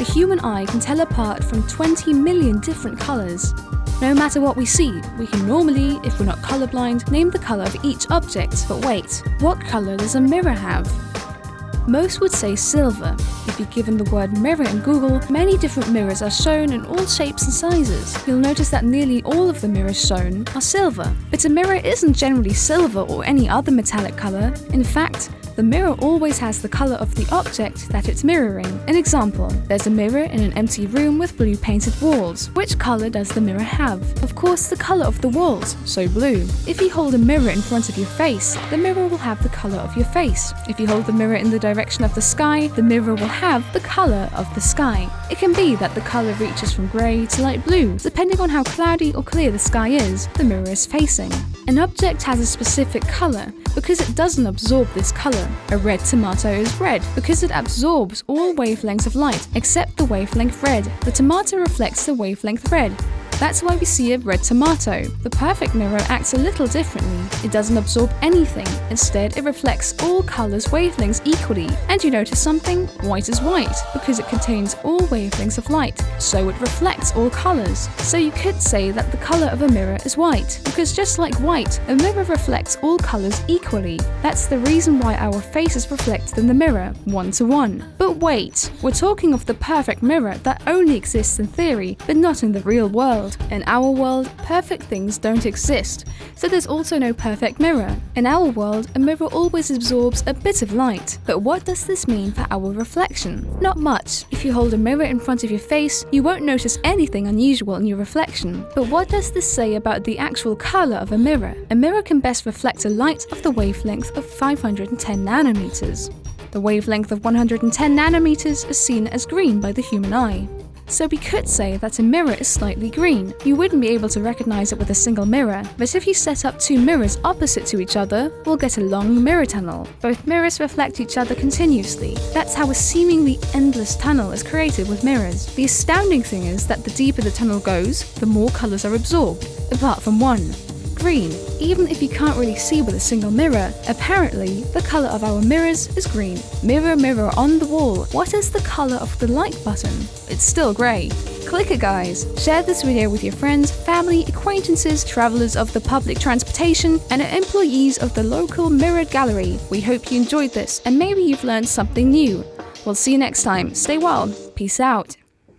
The human eye can tell apart from 20 million different colors. No matter what we see, we can normally, if we're not colorblind, name the color of each object. But wait, what color does a mirror have? Most would say silver. If you're given the word mirror in Google, many different mirrors are shown in all shapes and sizes. You'll notice that nearly all of the mirrors shown are silver. But a mirror isn't generally silver or any other metallic color. In fact, the mirror always has the color of the object that it's mirroring. An example, there's a mirror in an empty room with blue painted walls. Which color does the mirror have? Of course, the color of the walls, so blue. If you hold a mirror in front of your face, the mirror will have the color of your face. If you hold the mirror in the direction of the sky, the mirror will have the color of the sky. It can be that the color reaches from gray to light blue, depending on how cloudy or clear the sky is the mirror is facing. An object has a specific color because it doesn't absorb this color. A red tomato is red because it absorbs all wavelengths of light except the wavelength red. The tomato reflects the wavelength red. That's why we see a red tomato. The perfect mirror acts a little differently. It doesn't absorb anything. Instead, it reflects all colors' wavelengths equally. And you notice something? White is white because it contains all wavelengths of light, so it reflects all colors. So you could say that the color of a mirror is white, because just like white, a mirror reflects all colors equally. That's the reason why our face is reflected in the mirror, 1-to-1. But wait, we're talking of the perfect mirror that only exists in theory, but not in the real world. In our world, perfect things don't exist, so there's also no perfect mirror. In our world, a mirror always absorbs a bit of light. But what does this mean for our reflection? Not much. If you hold a mirror in front of your face, you won't notice anything unusual in your reflection. But what does this say about the actual color of a mirror? A mirror can best reflect a light of the wavelength of 510 nanometers. The wavelength of 110 nanometers is seen as green by the human eye. So we could say that a mirror is slightly green. You wouldn't be able to recognize it with a single mirror, but if you set up two mirrors opposite to each other, we'll get a long mirror tunnel. Both mirrors reflect each other continuously. That's how a seemingly endless tunnel is created with mirrors. The astounding thing is that the deeper the tunnel goes, the more colors are absorbed, apart from one. Green. Even if you can't really see with a single mirror, apparently the color of our mirrors is green. Mirror, mirror on the wall, what is the color of the like button? It's still gray. Click it, guys. Share this video with your friends, family, acquaintances, travelers of the public transportation, and employees of the local mirrored gallery. We hope you enjoyed this, and maybe you've learned something new. We'll see you next time. Stay well. Peace out.